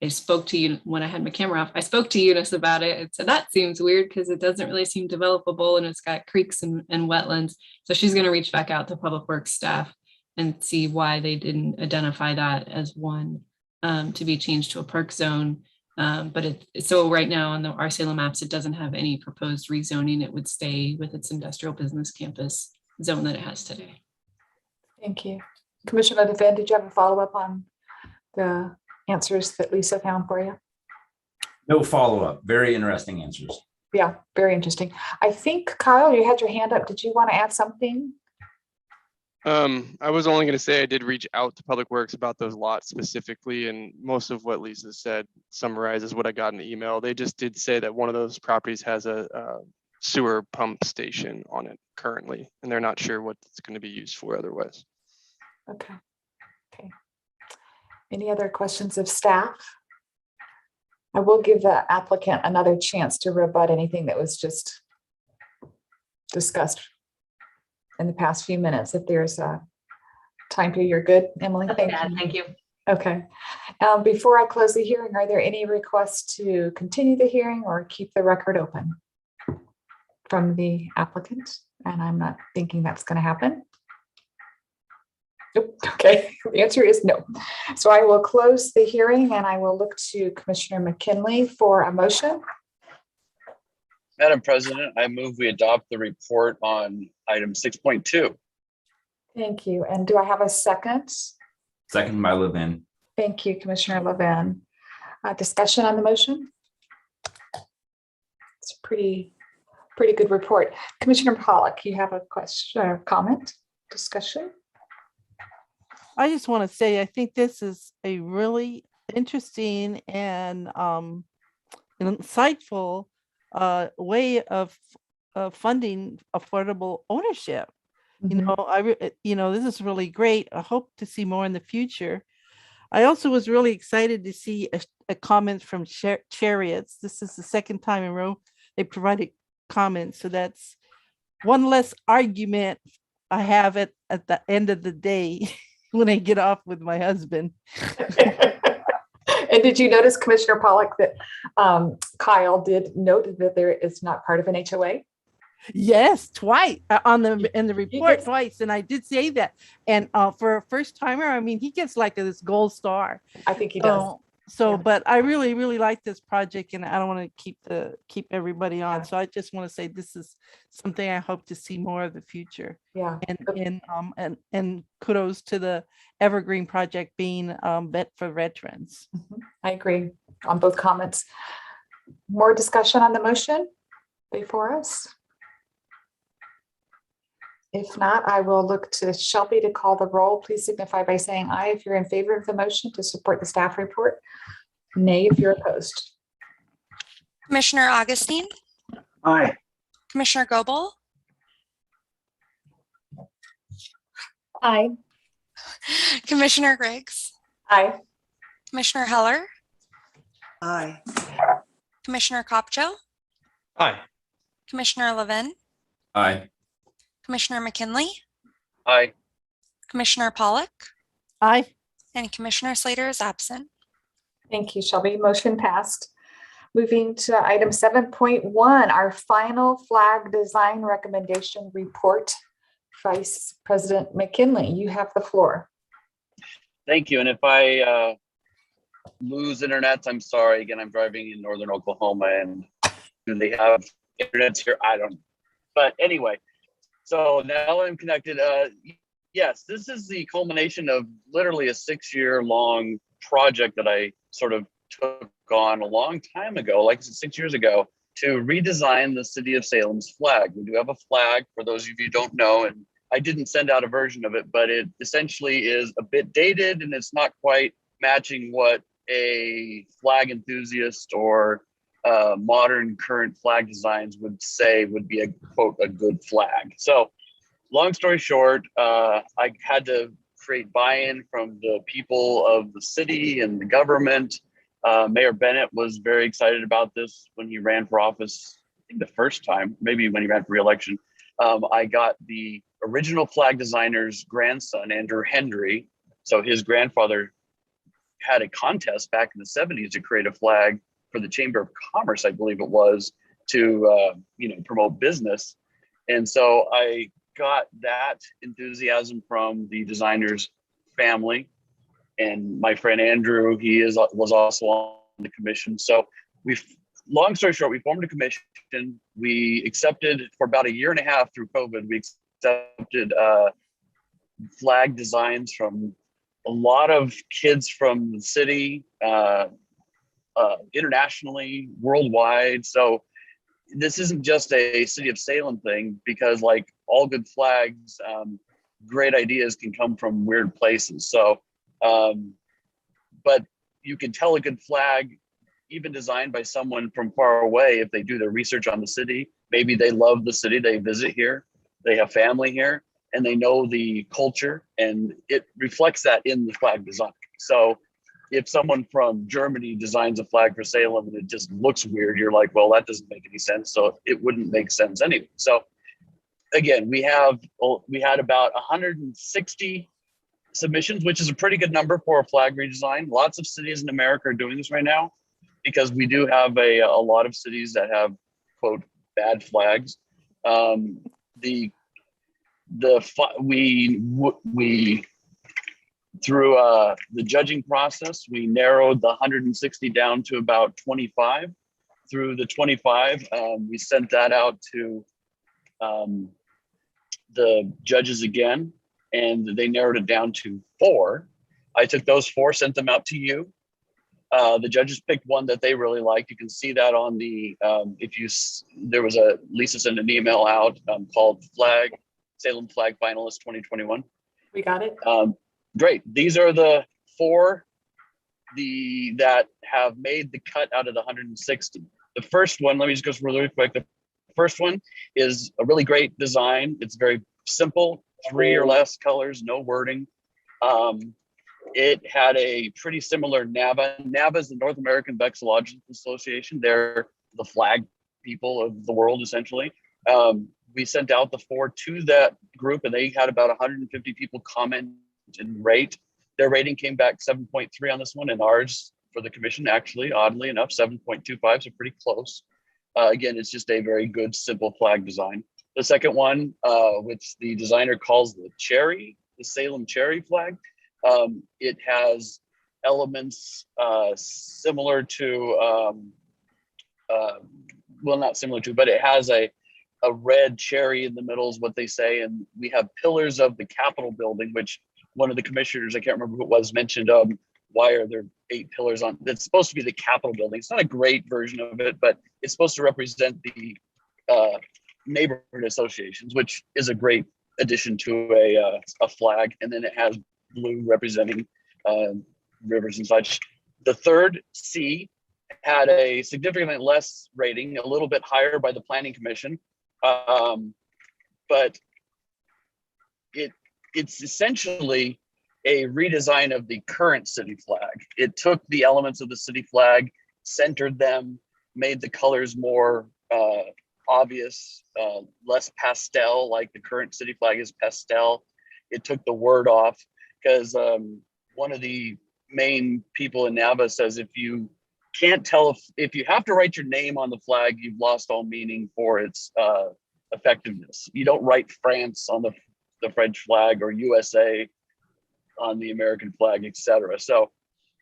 I spoke to you when I had my camera off. I spoke to Eunice about it and said that seems weird because it doesn't really seem developable and it's got creeks and wetlands. So she's going to reach back out to Public Works staff and see why they didn't identify that as one to be changed to a park zone. So right now on our Salem maps, it doesn't have any proposed rezoning. It would stay with its industrial business campus zone that it has today. Thank you. Commissioner Levin, did you have a follow-up on the answers that Lisa found for you? No follow-up. Very interesting answers. Yeah, very interesting. I think, Kyle, you had your hand up. Did you want to add something? I was only going to say I did reach out to Public Works about those lots specifically, and most of what Lisa said summarizes what I got in the email. They just did say that one of those properties has a sewer pump station on it currently, and they're not sure what it's going to be used for otherwise. Okay. Okay. Any other questions of staff? I will give the applicant another chance to rebut anything that was just discussed in the past few minutes. If there's a time to, you're good, Emily. Thank you. Okay. Before I close the hearing, are there any requests to continue the hearing or keep the record open from the applicant? And I'm not thinking that's going to happen. Nope. Okay, the answer is no. So I will close the hearing and I will look to Commissioner McKinley for a motion. Madam President, I move we adopt the report on item 6.2. Thank you. And do I have a second? Second by Levin. Thank you, Commissioner Levin. Discussion on the motion? It's a pretty good report. Commissioner Pollack, you have a question or comment, discussion? I just want to say, I think this is a really interesting and insightful way of funding affordable ownership. You know, this is really great. I hope to see more in the future. I also was really excited to see a comment from Chariots. This is the second time in a row they provided comments. So that's one less argument I have at the end of the day when I get off with my husband. And did you notice, Commissioner Pollack, that Kyle did note that there is not part of an HOA? Yes, twice in the report twice, and I did say that. And for a first timer, I mean, he gets like this gold star. I think he does. So, but I really like this project, and I don't want to keep everybody on. So I just want to say this is something I hope to see more of the future. Yeah. And kudos to the Evergreen project being vet for veterans. I agree on both comments. More discussion on the motion before us? If not, I will look to Shelby to call the roll. Please signify by saying aye if you're in favor of the motion to support the staff report. Nay if you're opposed. Commissioner Augustine? Aye. Commissioner Goebel? Aye. Commissioner Griggs? Aye. Commissioner Heller? Aye. Commissioner Kopcho? Aye. Commissioner Levin? Aye. Commissioner McKinley? Aye. Commissioner Pollack? Aye. And Commissioner Slater is absent. Thank you, Shelby. Motion passed. Moving to item 7.1, our final flag design recommendation report. Vice President McKinley, you have the floor. Thank you. And if I lose internet, I'm sorry. Again, I'm driving in northern Oklahoma, and do they have internet here? I don't know. But anyway, so now I'm connected. Yes, this is the culmination of literally a 6-year long project that I sort of took on a long time ago, like 6 years ago, to redesign the city of Salem's flag. We do have a flag, for those of you who don't know, and I didn't send out a version of it, but it essentially is a bit dated and it's not quite matching what a flag enthusiast or modern current flag designs would say would be a quote, a good flag. So long story short, I had to create buy-in from the people of the city and the government. Mayor Bennett was very excited about this when he ran for office, I think the first time, maybe when he ran for re-election. I got the original flag designer's grandson, Andrew Hendry. So his grandfather had a contest back in the 70s to create a flag for the Chamber of Commerce, I believe it was, to promote business. And so I got that enthusiasm from the designer's family. And my friend Andrew, was also on the commission. So long story short, we formed a commission. We accepted for about a year and a half through COVID, we accepted flag designs from a lot of kids from the city, internationally, worldwide. So this isn't just a city of Salem thing, because like all good flags, great ideas can come from weird places. So, but you can tell a good flag, even designed by someone from far away, if they do their research on the city. Maybe they love the city, they visit here, they have family here, and they know the culture, and it reflects that in the flag design. So if someone from Germany designs a flag for Salem and it just looks weird, you're like, well, that doesn't make any sense. So it wouldn't make sense anyway. So again, we had about 160 submissions, which is a pretty good number for a flag redesign. Lots of cities in America are doing this right now, because we do have a lot of cities that have, quote, bad flags. Through the judging process, we narrowed the 160 down to about 25. Through the 25, we sent that out to the judges again, and they narrowed it down to 4. I took those 4, sent them out to you. The judges picked one that they really liked. You can see that on the, Lisa sent an email out called Salem Flag Finalist 2021. We got it. Great. These are the 4 that have made the cut out of the 160. The first one, let me just go really quick. The first one is a really great design. It's very simple, 3 or less colors, no wording. It had a pretty similar NAVA. NAVA is the North American Vexillological Association. They're the flag people of the world, essentially. We sent out the 4 to that group, and they had about 150 people comment and rate. Their rating came back 7.3 on this one, and ours for the commission, actually, oddly enough, 7.25, so pretty close. Again, it's just a very good, simple flag design. The second one, which the designer calls the Salem cherry flag, it has elements similar to, well, not similar to, but it has a red cherry in the middle is what they say. And we have pillars of the Capitol building, which one of the commissioners, I can't remember who it was, mentioned, why are there 8 pillars on? It's supposed to be the Capitol building. It's not a great version of it, but it's supposed to represent the neighborhood associations, which is a great addition to a flag. And then it has blue representing rivers and such. The third, C, had a significantly less rating, a little bit higher by the Planning Commission, but it's essentially a redesign of the current city flag. It took the elements of the city flag, centered them, made the colors more obvious, less pastel, like the current city flag is pastel. It took the word off, because one of the main people in NAVA says if you can't tell, if you have to write your name on the flag, you've lost all meaning for its effectiveness. You don't write France on the French flag or USA on the American flag, etc. So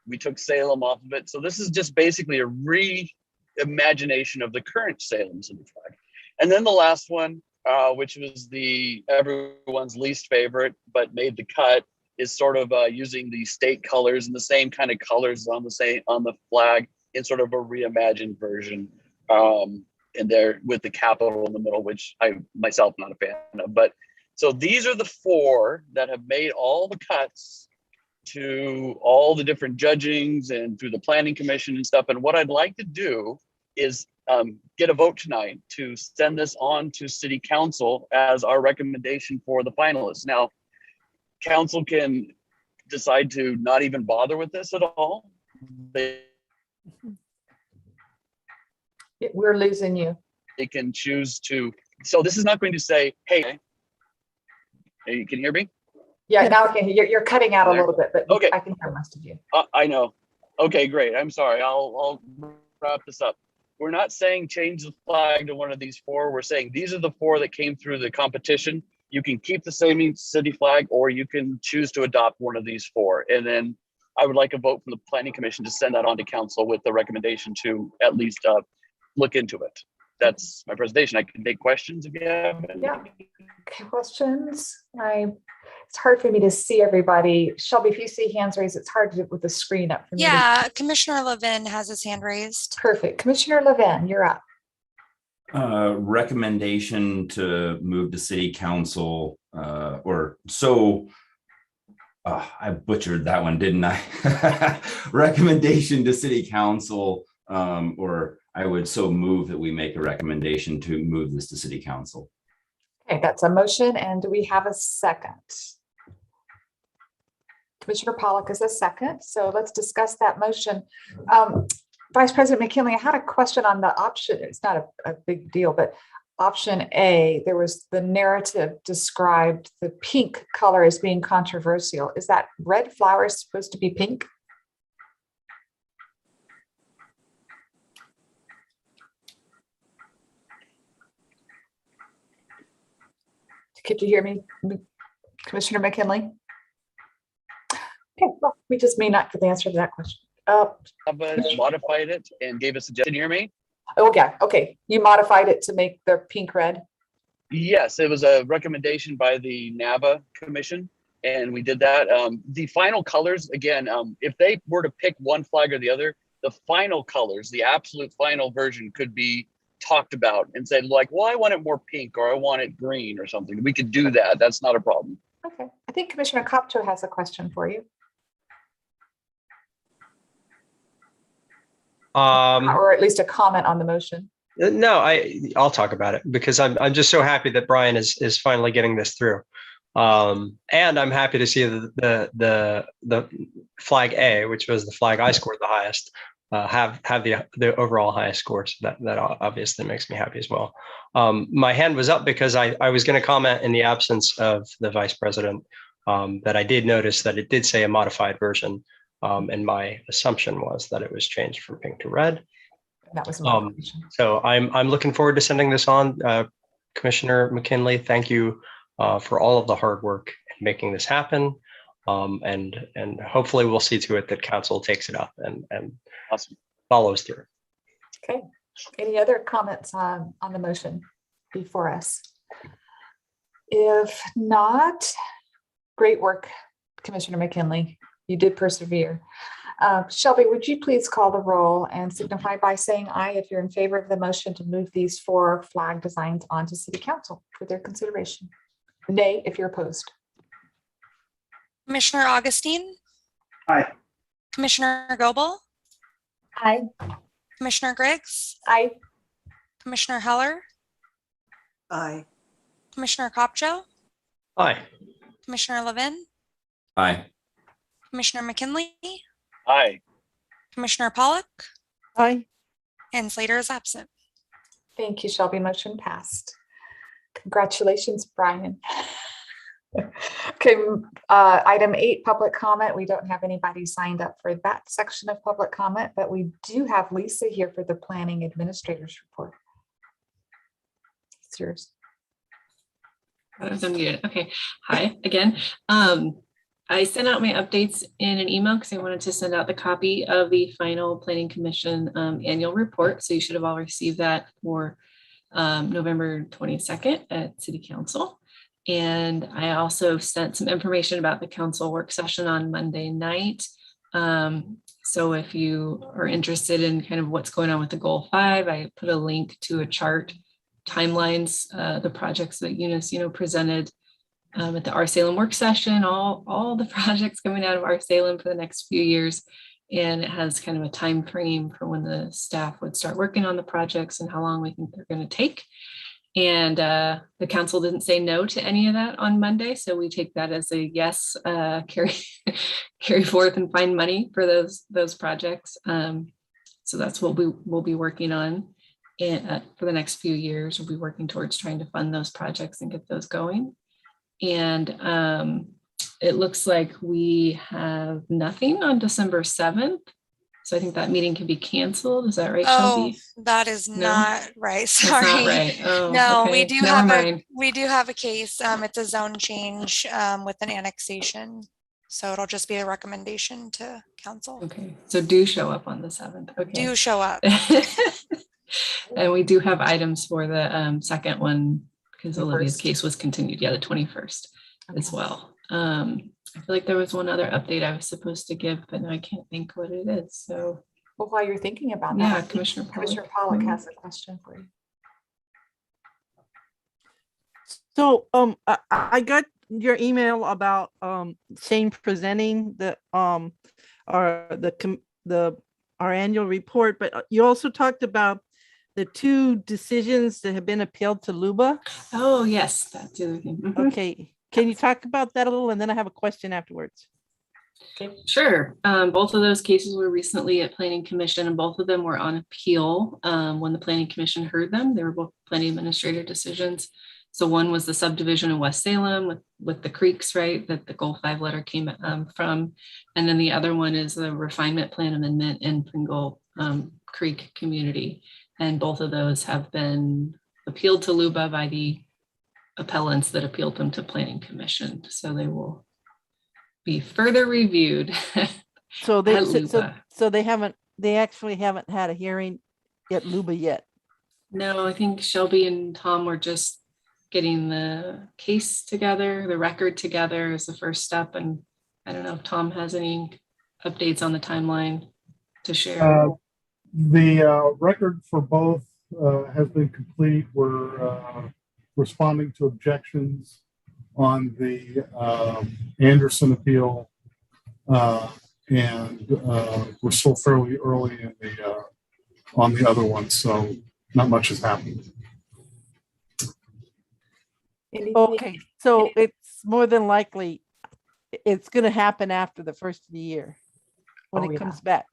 we took Salem off of it. So this is just basically a reimagination of the current Salem city flag. And then the last one, which was everyone's least favorite, but made the cut, is sort of using the state colors and the same kind of colors on the flag in sort of a reimagined version. And there with the Capitol in the middle, which I myself not a fan of. But so these are the 4 that have made all the cuts to all the different judgings and through the Planning Commission and stuff. And what I'd like to do is get a vote tonight to send this on to City Council as our recommendation for the finalists. Now, Council can decide to not even bother with this at all. We're losing you. They can choose to. So this is not going to say, hey, you can hear me? Yeah, now I can. You're cutting out a little bit, but okay. I can hear most of you. I know. Okay, great. I'm sorry. I'll wrap this up. We're not saying change the flag to one of these four. We're saying these are the four that came through the competition. You can keep the same city flag, or you can choose to adopt one of these four. And then I would like a vote from the Planning Commission to send that on to Council with the recommendation to at least look into it. That's my presentation. I can take questions if you have any. Yeah. Questions? It's hard for me to see everybody. Shelby, if you see hands raised, it's hard to do with the screen up for me. Yeah, Commissioner Levin has his hand raised. Perfect. Commissioner Levin, you're up. Recommendation to move to City Council, I butchered that one, didn't I? Recommendation to City Council, or I would so move that we make a recommendation to move this to City Council. Okay, that's a motion. And do we have a second? Commissioner Pollock is a second. So let's discuss that motion. Vice President McKinley, I had a question on the option. It's not a big deal, but option A, there was the narrative described the pink color as being controversial. Is that red flowers supposed to be pink? Could you hear me, Commissioner McKinley? Okay, well, we just may not get the answer to that question. Modified it and gave a suggestion. Can you hear me? Oh, yeah. Okay. You modified it to make the pink red? Yes, it was a recommendation by the NAVA Commission, and we did that. The final colors, again, if they were to pick one flag or the other, the final colors, the absolute final version could be talked about and said, like, well, I want it more pink, or I want it green or something. We could do that. That's not a problem. Okay. I think Commissioner Kopcho has a question for you. Or at least a comment on the motion. No, I'll talk about it because I'm just so happy that Brian is finally getting this through. And I'm happy to see the flag A, which was the flag I scored the highest, have the overall highest score. So that obviously makes me happy as well. My hand was up because I was going to comment in the absence of the vice president that I did notice that it did say a modified version. And my assumption was that it was changed from pink to red. That was so I'm looking forward to sending this on. Commissioner McKinley, thank you for all of the hard work in making this happen. And hopefully we'll see to it that council takes it up and awesome. Follows through. Okay. Any other comments on the motion before us? If not, great work, Commissioner McKinley. You did persevere. Shelby, would you please call the roll and signify by saying aye if you're in favor of the motion to move these four flag designs onto City Council for their consideration? Nay if you're opposed. Commissioner Augustine? Aye. Commissioner Goebel? Aye. Commissioner Griggs? Aye. Commissioner Heller? Aye. Commissioner Kopcho? Aye. Commissioner Levin? Aye. Commissioner McKinley? Aye. Commissioner Pollock? Aye. And Slater is absent. Thank you, Shelby. Motion passed. Congratulations, Brian. Okay, item 8, public comment. We don't have anybody signed up for that section of public comment, but we do have Lisa here for the planning administrator's report. It's yours. I was unmuted. Okay. Hi again. I sent out my updates in an email because I wanted to send out the copy of the final Planning Commission annual report. So you should have all received that for November 22nd at City Council. And I also sent some information about the council work session on Monday night. So if you are interested in kind of what's going on with the Goal 5, I put a link to a chart, timelines, the projects that Eunice, presented at the Salem work session, all the projects coming out of Salem for the next few years. and it has kind of a time frame for when the staff would start working on the projects and how long we think they're going to take. And the council didn't say no to any of that on Monday, so we take that as a yes, carry forth and find money for those projects. So that's what we'll be working on. And for the next few years, we'll be working towards trying to fund those projects and get those going. And it looks like we have nothing on December 7th. So I think that meeting can be canceled. Is that right, Oh, Shelby? that is No? not right. That's Sorry. not right. Oh, No, okay. we do Never have mind. we do have a case. It's a zone change with an annexation. So it'll just be a recommendation to council. Okay, so do show up on the 7th. Okay. Do show up. And we do have items for the second one because Olivia's case was continued. Yeah, the 21st as well. I feel like there was one other update I was supposed to give, but now I can't think what it is. So, Well, while you're thinking about yeah, that, Commissioner Pollock. Commissioner Pollock has a question for you. So I got your email about Shane presenting our annual report, but you also talked about the 2 decisions that have been appealed to LUBA. Oh, yes, that's the other thing. Mhm. Okay, can you talk about that a little, and then I have a question afterwards. Okay, sure. Both of those cases were recently at Planning Commission, and both of them were on appeal when the Planning Commission heard them. They were both planning administrator decisions. So one was the subdivision in West Salem with the creeks, right, that the Goal 5 letter came from. And then the other one is the refinement plan amendment in Pringle Creek community. And both of those have been appealed to LUBA by the appellants that appealed them to Planning Commission. So they will be further reviewed. So they at LUBA. so they actually haven't had a hearing at LUBA yet. No, I think Shelby and Tom were just getting the case together, the record together is the first step. And I don't know if Tom has any updates on the timeline to share. The record for both has been complete. We're responding to objections on the Anderson appeal, and we're still fairly early in on the other one, so not much has happened. Okay, so it's more than likely it's going to happen after the first of the year when it comes back.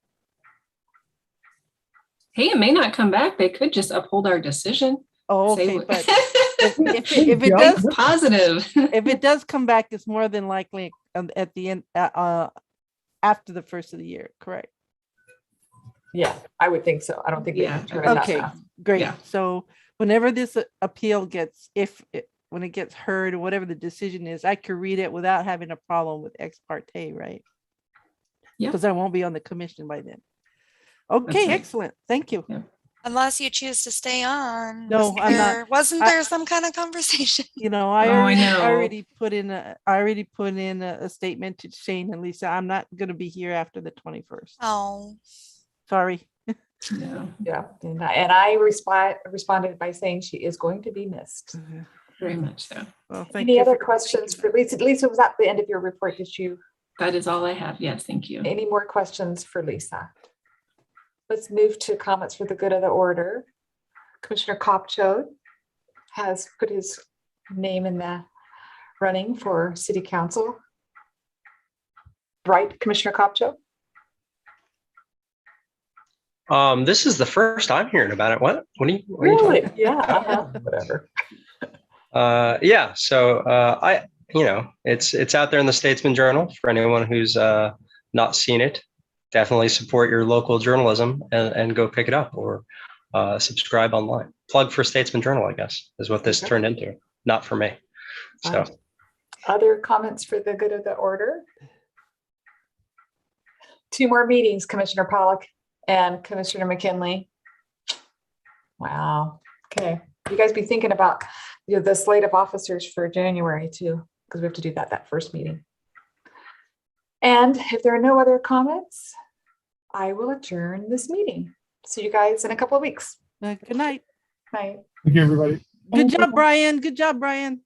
Hey, it may not come back. They could just uphold our decision. Oh, Say okay, what- but if it does positive, if it does come back, it's more than likely at the end after the first of the year, correct? Yeah, I would think so. I don't think we can turn it that Okay, fast. great. Yeah. So whenever this appeal gets, when it gets heard or whatever the decision is, I could read it without having a problem with ex parte, right? Yeah. Because I won't be on the commission by then. Okay, right. Excellent. Thank you. Yeah. Unless you choose to stay on. No, I'm not. Wasn't I- there some kind of conversation? You know, I Oh, I already, know. I already put in a statement to Shane and Lisa. I'm not going to be here after the 21st. Oh, Sorry. No, Yeah, and I responded by saying she is going to be missed. very much so. Well, thank Any you. other questions for Lisa? Lisa, was that the end of your report? Did you, That is all I have. Yes, thank you. any more questions for Lisa? Let's move to comments for the good of the order. Commissioner Kopcho has put his name in the running for city council. Right, Commissioner Kopcho? This is the first I'm hearing about it. What are you Really? talking Yeah, whatever. yeah, so it's out there in the Statesman Journal for anyone who's not seen it. Definitely support your local journalism and go pick it up or subscribe online. Plug for Statesman Journal, I guess, is what this turned into. Not for me. So Other comments for the good of the order? 2 more meetings, Commissioner Pollock and Commissioner McKinley. Wow. Okay. You guys be thinking about the slate of officers for January too, because we have to do that first meeting. And if there are no other comments, I will adjourn this meeting. See you guys in a couple of weeks. Good night. Night. Thank you, everybody. Good job, Brian. Good job, Brian.